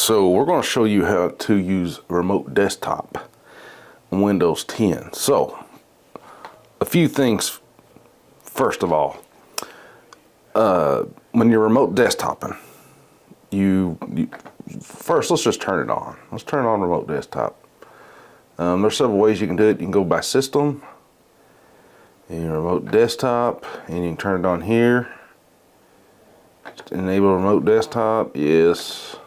So we're going to show you how to use remote desktop on Windows 10. So a few things. First of all, when you're remote desktoping, first let's just turn it on. Let's turn on remote desktop. There's several ways you can do it. You can go by system, and remote desktop, and you can turn it on here. Just enable remote desktop. Yes.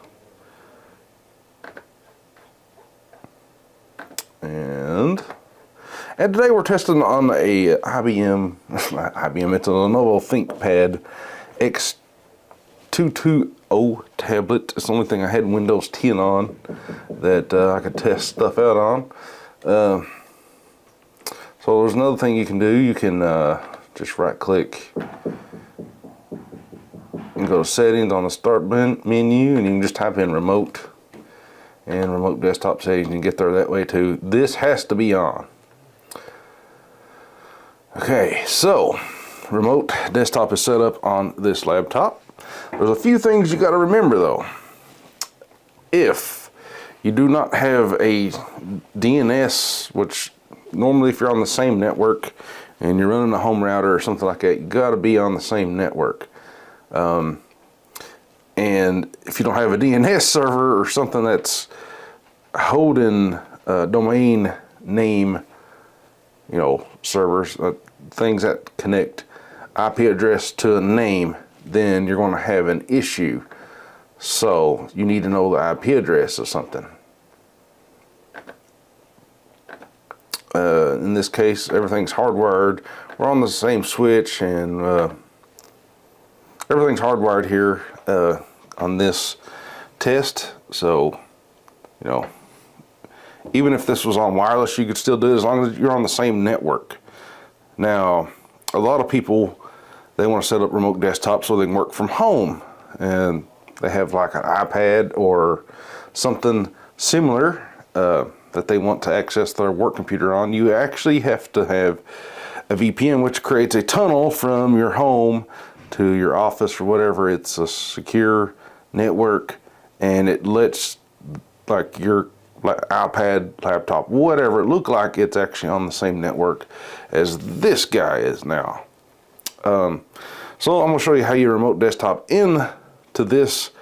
And today we're testing on a IBM, it's a Lenovo ThinkPad X220 tablet. It's the only thing I had Windows 10 on that I could test stuff out on. So there's another thing you can do. You can just right click and go to settings on the start menu, and you can just type in remote and remote desktop settings and get there that way too. This has to be on. Okay, so remote desktop is set up on this laptop. There's a few things you got to remember though. If you do not have a DNS, which normally if you're on the same network and you're running a home router or something like that, you got to be on the same network. And if you don't have a DNS server or something that's holding domain name, servers, things that connect IP address to a name, then you're going to have an issue. So you need to know the IP address of something. In this case, everything's hardwired. We're on the same switch, and everything's hardwired here on this test. So, even if this was on wireless, you could still do it as long as you're on the same network. Now, a lot of people, they want to set up remote desktop so they can work from home, and they have like an iPad or something similar that they want to access their work computer on. You actually have to have a VPN, which creates a tunnel from your home to your office or whatever. It's a secure network, and it lets like your iPad, laptop, whatever it look like, it's actually on the same network as this guy is now. So I'm going to show you how you remote desktop into this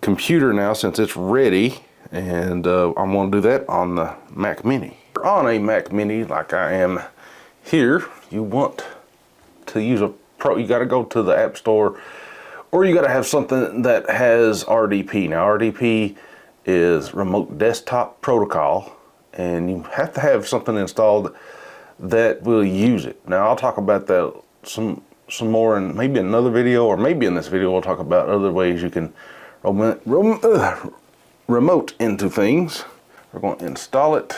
computer now, since it's ready, and I'm going to do that on the Mac Mini. On a Mac Mini like I am here, you want to use a Pro. You got to go to the App Store, or you got to have something that has RDP. Now RDP is Remote Desktop Protocol, and you have to have something installed that will use it. Now I'll talk about that some more in maybe another video, or maybe in this video we'll talk about other ways you can remote into things. We're going to install it.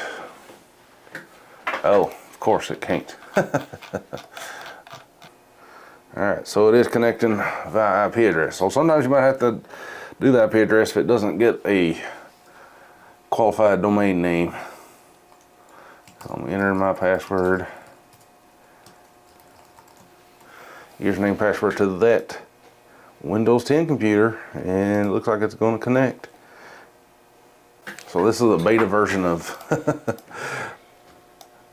Oh, of course it can't. Alright, so it is connecting via IP address. So sometimes you might have to do the IP address if it doesn't get a qualified domain name. So I'm entering my password. Username, password to that Windows 10 computer, and it looks like it's going to connect. So this is a beta version of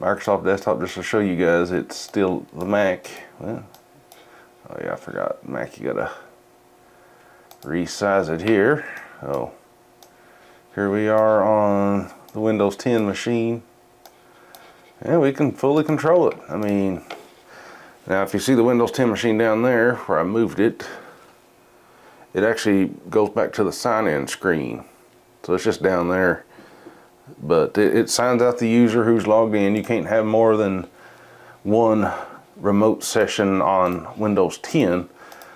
Microsoft Desktop, just to show you guys it's still the Mac. Well, oh yeah, I forgot Mac, you gotta resize it here. Oh, here we are on the Windows 10 machine, and we can fully control it. I mean, now if you see the Windows 10 machine down there where I moved it, it actually goes back to the sign-in screen. So it's just down there, but it signs out the user who's logged in. You can't have more than one remote session on Windows 10.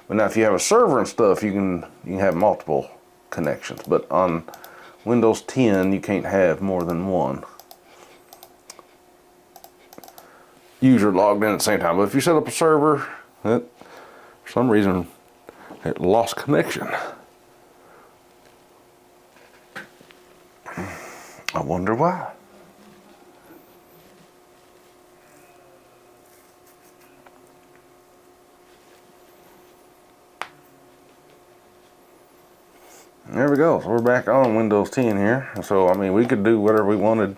But now if you have a server and stuff, you can have multiple connections. But on Windows 10, you can't have more than one user logged in at the same time. But if you set up a server, for some reason it lost connection. I wonder why. There we go. So we're back on Windows 10 here. So, I mean, we could do whatever we wanted.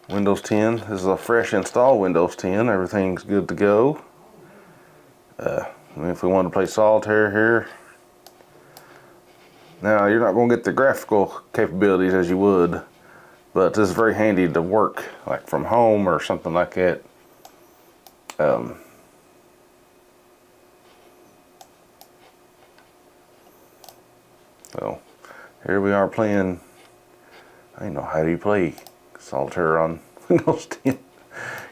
Windows 10. This is a fresh install Windows 10. Everything's good to go. I mean, if we wanted to play solitaire here. Now, you're not going to get the graphical capabilities as you would, but this is very handy to work like from home or something like that. So here we are playing. I don't know, how do you play solitaire on Windows 10?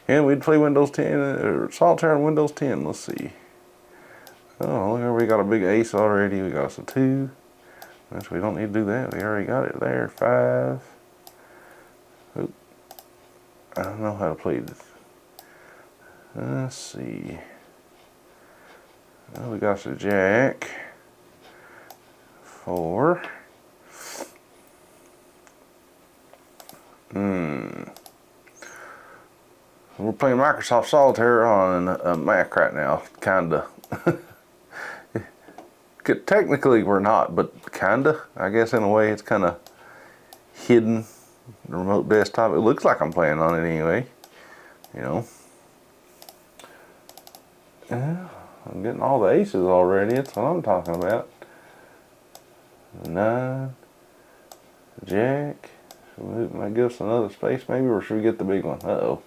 Yeah, we'd play Windows 10 or solitaire on Windows 10. Let's see. Oh, look, we got a big ace already. We got us a 2. So we don't need to do that. We already got it there. 5. Oop. I don't know how to play this. Let's see. Well, we got the jack. 4. We're playing Microsoft Solitaire on a Mac right now, kinda. Technically we're not, but kinda. I guess in a way it's kinda hidden. The remote desktop. It looks like I'm playing on it anyway. You know. Yeah, I'm getting all the aces already. That's what I'm talking about. 9. Jack. Might give us another space maybe, or should we get the big one? Uh-oh.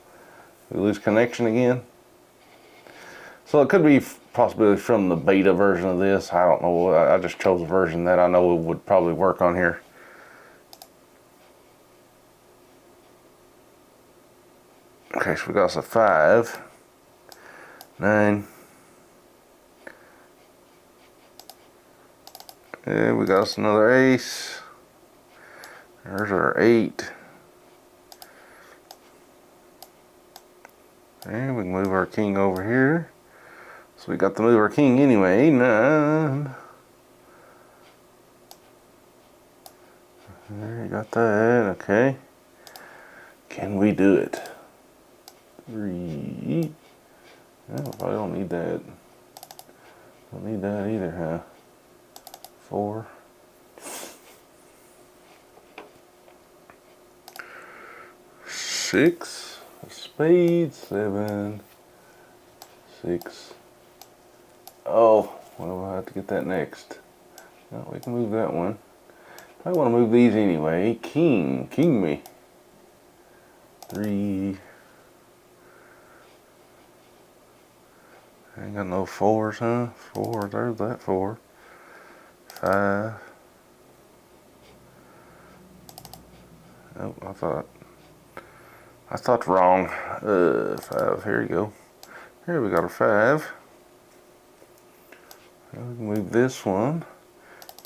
We lose connection again. So it could be possibly from the beta version of this. I don't know. I just chose a version that I know would probably work on here. Okay, so we got us a 5. 9. And we got us another ace. There's our 8. And we can move our king over here. So we got to move our king anyway. 9. There, you got that. Okay. Can we do it? 3. Oh, I don't need that. Don't need that either, huh? 4. 6. Spades. 7. 6. Oh, well, we'll have to get that next. No, we can move that one. I want to move these anyway. King me. 3. Ain't got no 4s, huh? 4, there's that 4. 5. Oh, I thought wrong. 5, here you go. Here we got a 5. Now we can move this one.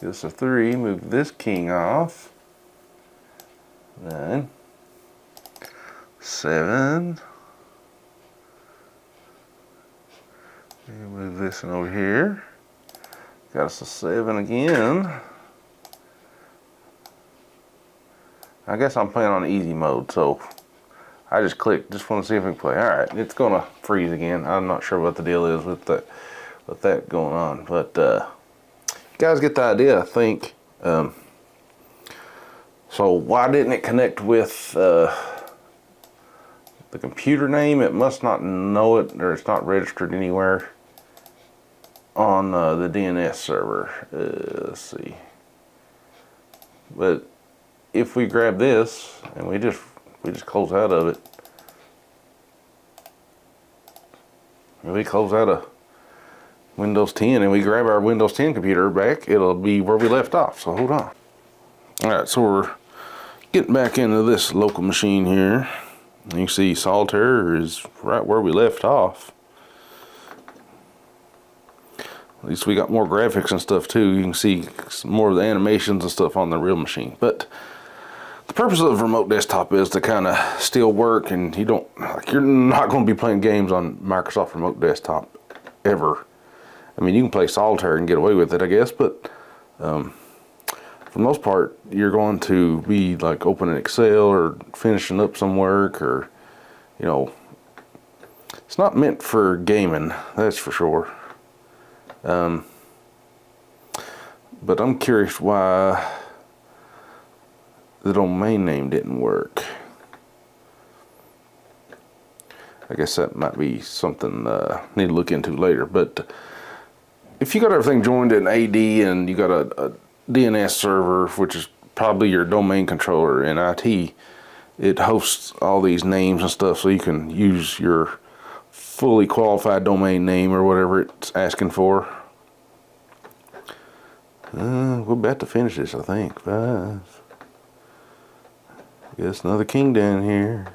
Give us a 3, move this king off. 9. 7. And move this one over here. Got us a 7 again. I guess I'm playing on easy mode, so I just clicked. Just want to see if we can play. All right, it's gonna freeze again. I'm not sure what the deal is with that going on, but you guys get the idea, I think. So why didn't it connect with the computer name? It must not know it, or it's not registered anywhere on the DNS server. Let's see. But if we grab this and we just close out of it, we close out of Windows 10 and we grab our Windows 10 computer back, it'll be where we left off. So hold on. All right, so we're getting back into this local machine here. You can see Solitaire is right where we left off. At least we got more graphics and stuff too. You can see some more of the animations and stuff on the real machine. But the purpose of the remote desktop is to kind of still work, and you're not going to be playing games on Microsoft Remote Desktop ever. I mean, you can play Solitaire and get away with it, I guess, but for the most part, you're going to be like opening Excel or finishing up some work, or, you know, it's not meant for gaming, that's for sure. But I'm curious why the domain name didn't work. I guess that might be something need to look into later. But if you got everything joined in AD and you got a DNS server, which is probably your domain controller in IT, it hosts all these names and stuff, so you can use your fully qualified domain name or whatever it's asking for. We're about to finish this, I think. 5. Guess another king down here.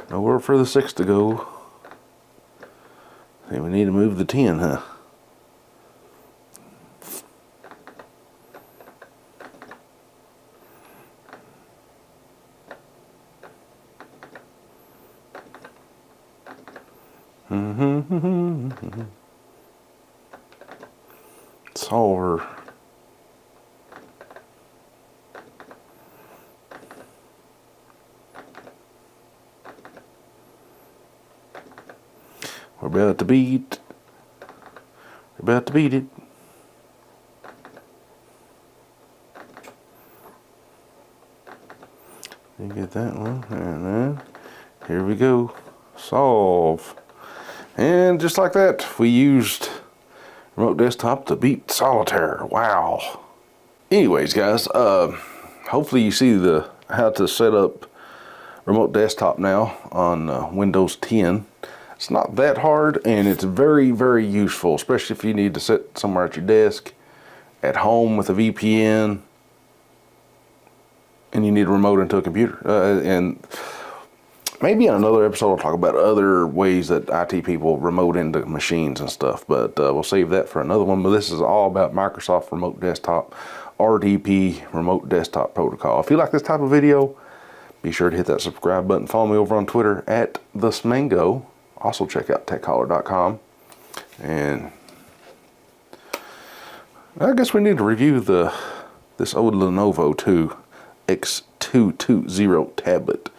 Nowhere for the 6 to go. Hey, we need to move the 10, huh? Solver. We're about to beat. We're about to beat it. You get that one, and then here we go. Solve. And just like that, we used remote desktop to beat solitaire. Wow. Anyways, guys, hopefully you see how to set up remote desktop now on Windows 10. It's not that hard, and it's very, very useful, especially if you need to sit somewhere at your desk, at home with a VPN, and you need to remote into a computer. And maybe in another episode I'll talk about other ways that IT people remote into machines and stuff, but we'll save that for another one. But this is all about Microsoft Remote Desktop, RDP, Remote Desktop Protocol. If you like this type of video, be sure to hit that subscribe button. Follow me over on Twitter at the Smango. Also check out techcaller.com. And I guess we need to review this old Lenovo 2 X220 tablet.